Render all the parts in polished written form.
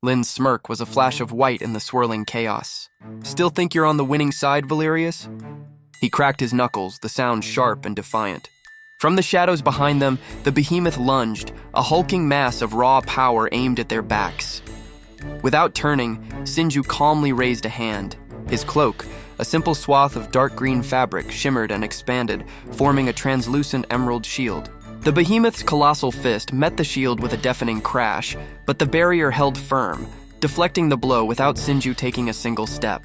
Lin's smirk was a flash of white in the swirling chaos. "Still think you're on the winning side, Valerius?" He cracked his knuckles, the sound sharp and defiant. From the shadows behind them, the behemoth lunged, a hulking mass of raw power aimed at their backs. Without turning, Sinju calmly raised a hand. His cloak, a simple swath of dark green fabric, shimmered and expanded, forming a translucent emerald shield. The behemoth's colossal fist met the shield with a deafening crash, but the barrier held firm, deflecting the blow without Sinju taking a single step.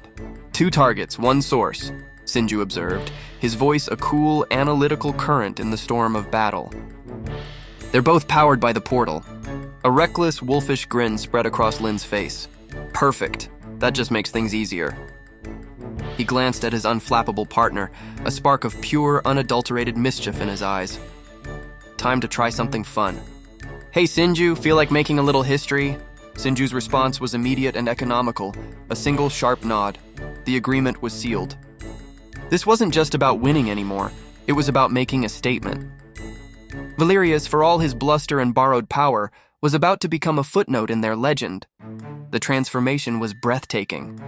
"Two targets, one source," Sinju observed, his voice a cool, analytical current in the storm of battle. "They're both powered by the portal." A reckless, wolfish grin spread across Lin's face. "Perfect. That just makes things easier." He glanced at his unflappable partner, a spark of pure, unadulterated mischief in his eyes. Time to try something fun. "Hey Sinju, feel like making a little history?" Sinju's response was immediate and economical, a single sharp nod. The agreement was sealed. This wasn't just about winning anymore, it was about making a statement. Valerius, for all his bluster and borrowed power, was about to become a footnote in their legend. The transformation was breathtaking.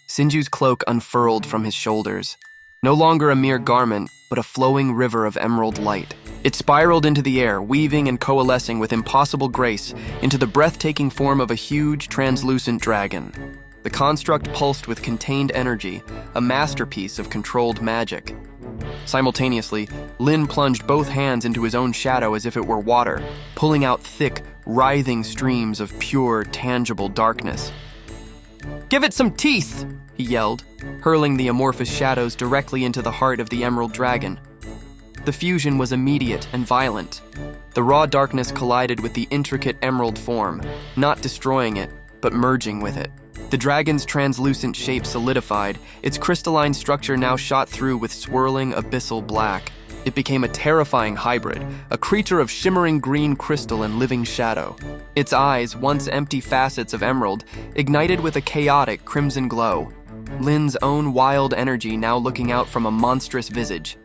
Sinju's cloak unfurled from his shoulders. No longer a mere garment, but a flowing river of emerald light. It spiraled into the air, weaving and coalescing with impossible grace into the breathtaking form of a huge, translucent dragon. The construct pulsed with contained energy, a masterpiece of controlled magic. Simultaneously, Lin plunged both hands into his own shadow as if it were water, pulling out thick, writhing streams of pure, tangible darkness. "Give it some teeth!" he yelled, hurling the amorphous shadows directly into the heart of the emerald dragon. The fusion was immediate and violent. The raw darkness collided with the intricate emerald form, not destroying it, but merging with it. The dragon's translucent shape solidified, its crystalline structure now shot through with swirling abyssal black. It became a terrifying hybrid, a creature of shimmering green crystal and living shadow. Its eyes, once empty facets of emerald, ignited with a chaotic crimson glow. Lin's own wild energy now looking out from a monstrous visage.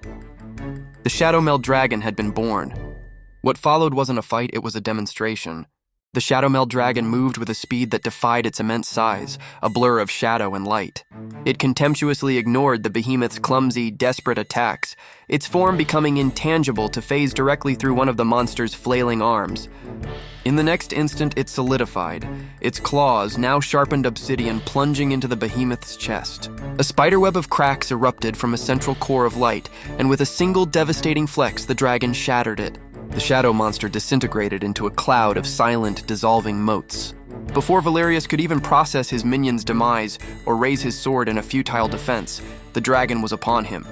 The Shadow Meld Dragon had been born. What followed wasn't a fight, it was a demonstration. The Shadow Meld Dragon moved with a speed that defied its immense size, a blur of shadow and light. It contemptuously ignored the behemoth's clumsy, desperate attacks, its form becoming intangible to phase directly through one of the monster's flailing arms. In the next instant, it solidified, its claws, now sharpened obsidian, plunging into the behemoth's chest. A spiderweb of cracks erupted from a central core of light, and with a single devastating flex, the dragon shattered it. The shadow monster disintegrated into a cloud of silent, dissolving motes. Before Valerius could even process his minion's demise or raise his sword in a futile defense, the dragon was upon him.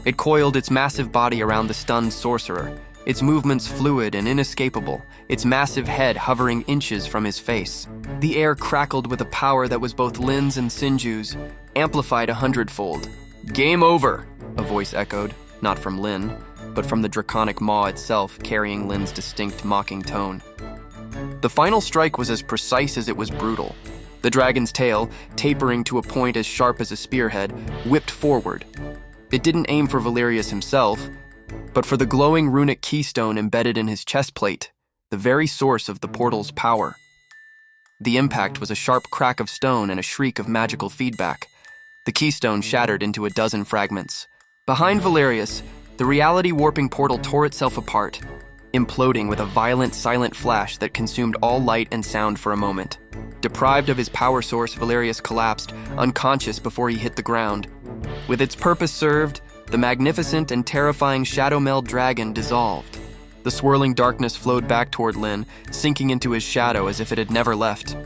It coiled its massive body around the stunned sorcerer, its movements fluid and inescapable, its massive head hovering inches from his face. The air crackled with a power that was both Lin's and Sinju's, amplified 100-fold. "Game over," a voice echoed, not from Lin, but from the draconic maw itself, carrying Lin's distinct mocking tone. The final strike was as precise as it was brutal. The dragon's tail, tapering to a point as sharp as a spearhead, whipped forward. It didn't aim for Valerius himself, but for the glowing runic keystone embedded in his chest plate, the very source of the portal's power. The impact was a sharp crack of stone and a shriek of magical feedback. The keystone shattered into a dozen fragments. Behind Valerius, the reality-warping portal tore itself apart, imploding with a violent, silent flash that consumed all light and sound for a moment. Deprived of his power source, Valerius collapsed, unconscious before he hit the ground. With its purpose served, the magnificent and terrifying Shadow Meld Dragon dissolved. The swirling darkness flowed back toward Lin, sinking into his shadow as if it had never left.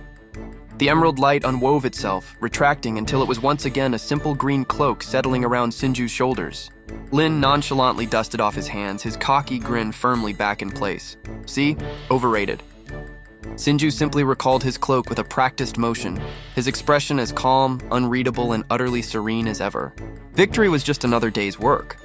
The emerald light unwove itself, retracting until it was once again a simple green cloak settling around Sinju's shoulders. Lin nonchalantly dusted off his hands, his cocky grin firmly back in place. "See? Overrated." Sinju simply recalled his cloak with a practiced motion, his expression as calm, unreadable, and utterly serene as ever. Victory was just another day's work.